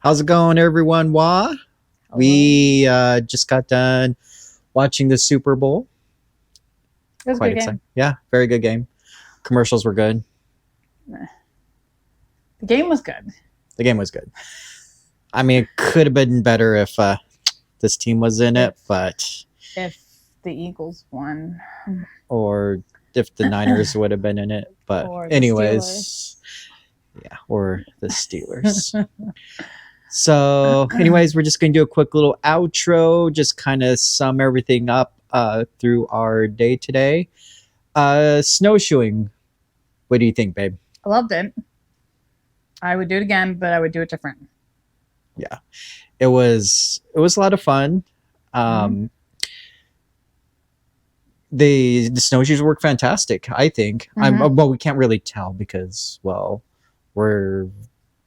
How's it going, everyone? Hello. We just got done watching the Super Bowl. It was a Quite good exciting. game. Yeah, very good game. Commercials were good. The game was good. The game was good. I mean, it could have been better if this team was in If it, but if the Eagles won or if the Niners would have been in it. But or the anyways, Steelers. yeah, or the Steelers. So, anyways, we're just going to do a quick little outro, just kind of sum everything up through our day today. Snowshoeing. What do you think, babe? I loved it. I would do it again, but I would do it different. Yeah, it was a lot of fun. Mm-hmm. Um, the snowshoes work fantastic. I think. Mm-hmm. Well, we can't really tell because we're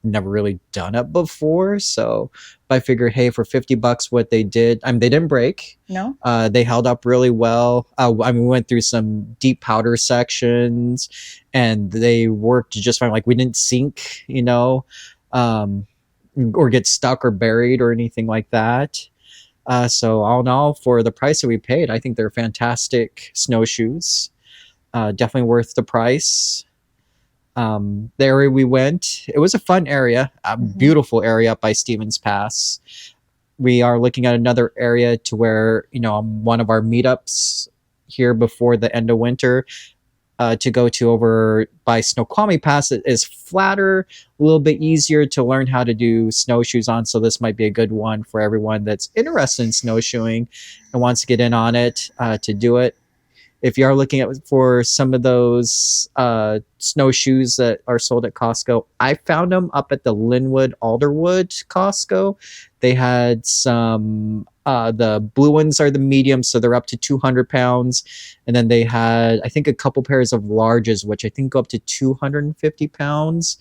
never really done it before. So I figure, hey, for $50, what they did, I mean, they didn't break. No. They held up really well. I mean, we went through some deep powder sections, and they worked just fine. Like we didn't sink, um, or get stuck or buried or anything like that. So all in all, for the price that we paid, I think they're fantastic snowshoes. Definitely worth the price. The area we went, it was a fun area, a Mm-hmm. beautiful area up by Stevens Pass. We are looking at another area to where, one of our meetups here before the end of winter, to go to over by Snoqualmie Pass. It is flatter, a little bit easier to learn how to do snowshoes on. So this might be a good one for everyone that's interested in snowshoeing and wants to get in on it, to do it. If you are looking at for some of those snowshoes that are sold at Costco, I found them up at the Linwood Alderwood Costco. They had some. The blue ones are the medium, so they're up to 200 pounds, and then they had, I think, a couple pairs of larges, which I think go up to 250 pounds.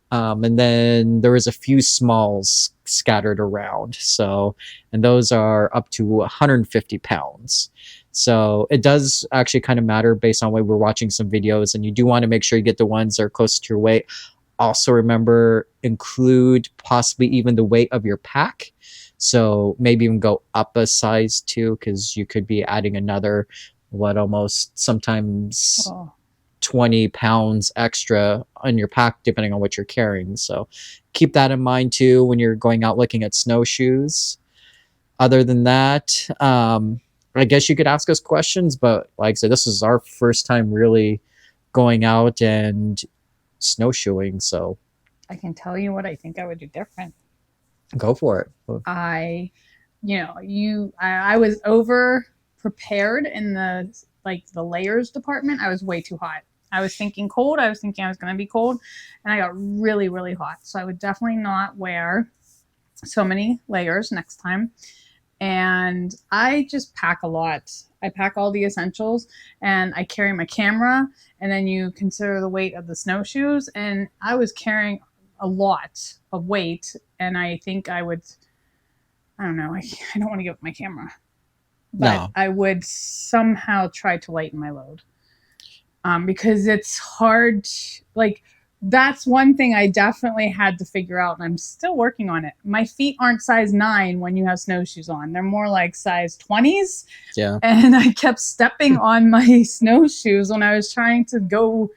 And then there was a few smalls scattered around. So, and those are up to 150 pounds. So it does actually kind of matter based on what we're watching some videos, and you do want to make sure you get the ones that are close to your weight. Also remember, include possibly even the weight of your pack. So maybe even go up a size too, because you could be adding another, almost sometimes Oh. 20 pounds extra on your pack, depending on what you're carrying. So keep that in mind too when you're going out looking at snowshoes. Other than that, I guess you could ask us questions, but like I said, this is our first time really going out and snowshoeing. So I can tell you what I think I would do different. go for it. I, I was over prepared in the layers department. I was way too hot. I was thinking cold. I was thinking I was going to be cold, and I got really, really hot. So I would definitely not wear so many layers next time. And I just pack a lot. I pack all the essentials, and I carry my camera, and then you consider the weight of the snowshoes, and I was carrying a lot of weight, and I think I would, I don't know, I don't want to give up my camera, but No. I would somehow try to lighten my load, because it's hard. Like, that's one thing I definitely had to figure out, and I'm still working on it. My feet aren't size 9 when you have snowshoes on, they're more like size 20s. Yeah. And I kept stepping on my snowshoes when I was trying to go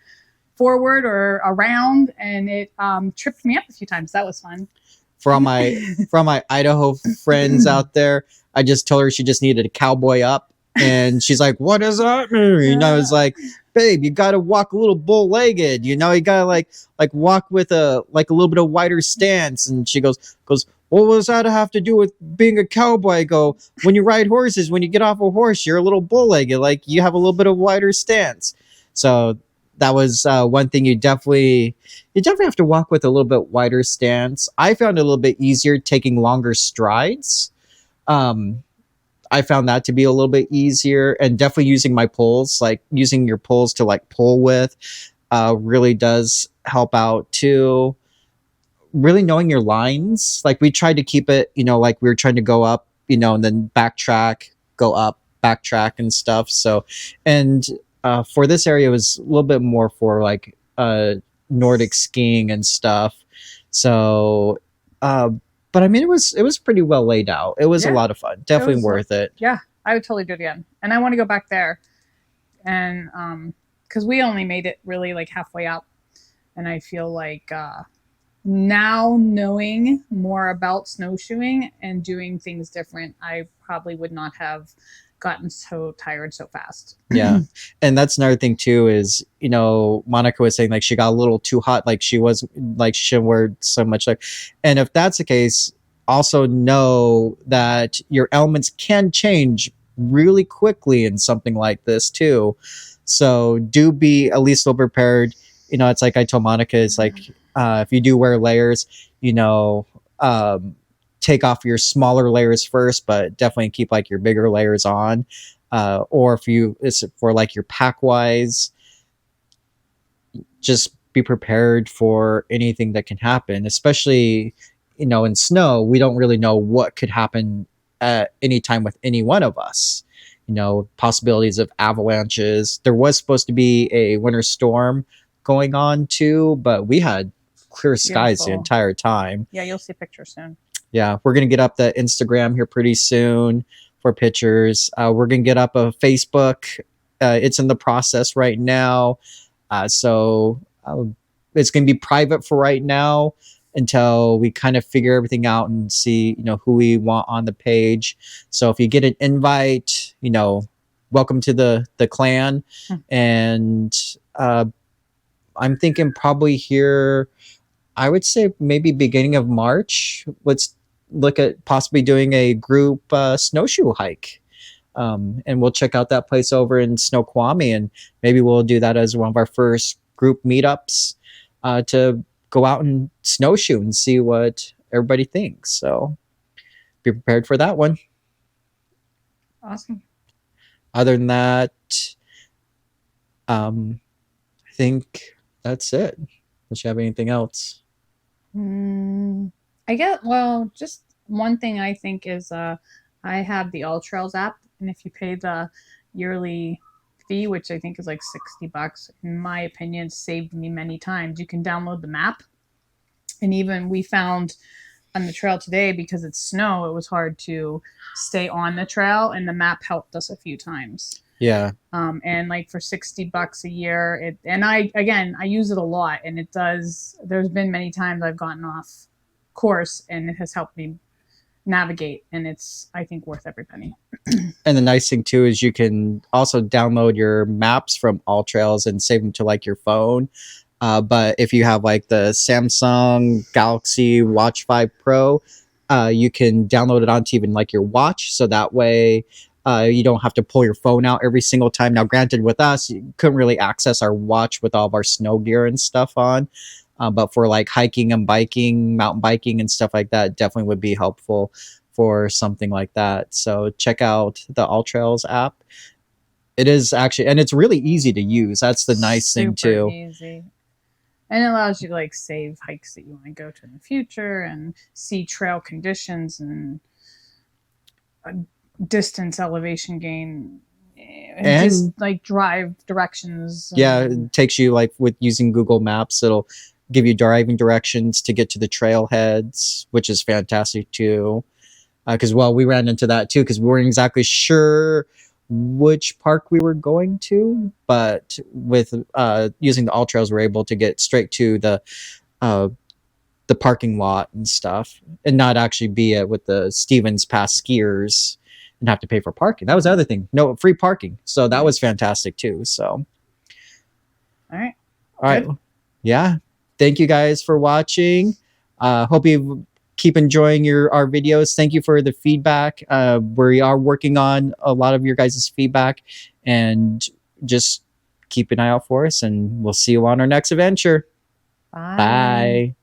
forward or around, and it tripped me up a few times. That was fun. For all my Idaho friends out there, I just told her she just needed a cowboy up, and she's like, "What does that mean?" I was like, "Babe, you got to walk a little bull-legged. You got to like walk with a little bit of wider stance." And she goes, "What does that have to do with being a cowboy?" I go, "When you ride horses, when you get off a horse, you're a little bull-legged. Like you have a little bit of wider stance." So that was one thing you definitely have to walk with a little bit wider stance. I found it a little bit easier taking longer strides. I found that to be a little bit easier, and definitely using my poles, like using your poles to like pull with, really does help out too. Really knowing your lines, like we tried to keep it, like we were trying to go up, and then backtrack, go up, backtrack and stuff. So, and for this area, it was a little bit more for like Nordic skiing and stuff. So, But I mean, it was pretty well laid out. It was a Yeah, lot of fun. it Definitely was. worth it. Yeah, I would totally do it again, and I want to go back there. And because we only made it really like halfway up, and I feel like now knowing more about snowshoeing and doing things different, I probably would not have gotten so tired so fast. Yeah. And that's another thing too is, Monica was saying like she got a little too hot, like she was like she shouldn't wear so much like, and if that's the case, also know that your elements can change really quickly in something like this too. So do be at least a little prepared. It's like I told Monica, it's like if you do wear layers, um, take off your smaller layers first, but definitely keep like your bigger layers on. Or if it's for like your pack wise, just be prepared for anything that can happen, especially, in snow. We don't really know what could happen at any time with any one of us. Possibilities of avalanches. There was supposed to be a winter storm going on too, but we had clear skies the Beautiful. entire time. Yeah, you'll see pictures soon. Yeah, we're gonna get up the Instagram here pretty soon for pictures. We're gonna get up a Facebook. It's in the process right now, so it's gonna be private for right now until we kind of figure everything out and see, who we want on the page. So if you get an invite, welcome to the clan, and I'm thinking probably here. I would say maybe beginning of March. Let's look at possibly doing a group snowshoe hike. And we'll check out that place over in Snoqualmie, and maybe we'll do that as one of our first group meetups to go out and snowshoe and see what everybody thinks. So be prepared for that one. Awesome. Other than that, I think that's it. Does you have anything else? I get well. Just one thing I think is I have the All Trails app, and if you pay the yearly fee, which I think is like $60, in my opinion, saved me many times. You can download the map, and even we found on the trail today because it's snow, it was hard to stay on the trail, and the map helped us a few times. Yeah. And like for $60 a year, and I use it a lot, and it does. There's been many times I've gotten off course, and it has helped me navigate, and it's I think worth every penny. And the nice thing too is you can also download your maps from All Trails and save them to like your phone. But if you have like the Samsung Galaxy Watch 5 Pro, you can download it onto even like your watch, so that way you don't have to pull your phone out every single time. Now, granted, with us, you couldn't really access our watch with all of our snow gear and stuff on. But for like hiking and biking, mountain biking and stuff like that, definitely would be helpful for something like that. So check out the All Trails app. It is actually, and it's really easy to use. That's the nice thing too. Easy. And it allows you to like save hikes that you want to go to in the future and see trail conditions and distance, elevation gain, and just like drive directions. Yeah, it takes you like with using Google Maps, it'll give you driving directions to get to the trailheads, which is fantastic too. Because we ran into that too because we weren't exactly sure which park we were going to, but with using the All Trails, we're able to get straight to the parking lot and stuff, and not actually be with the Stevens Pass skiers and have to pay for parking. That was the other thing. No, free parking. So that was fantastic too. So, all right. Good. Yeah. Thank you guys for watching. Hope you keep enjoying our videos. Thank you for the feedback. We are working on a lot of your guys' feedback, and just keep an eye out for us, and we'll see you on our next adventure. Bye. Bye.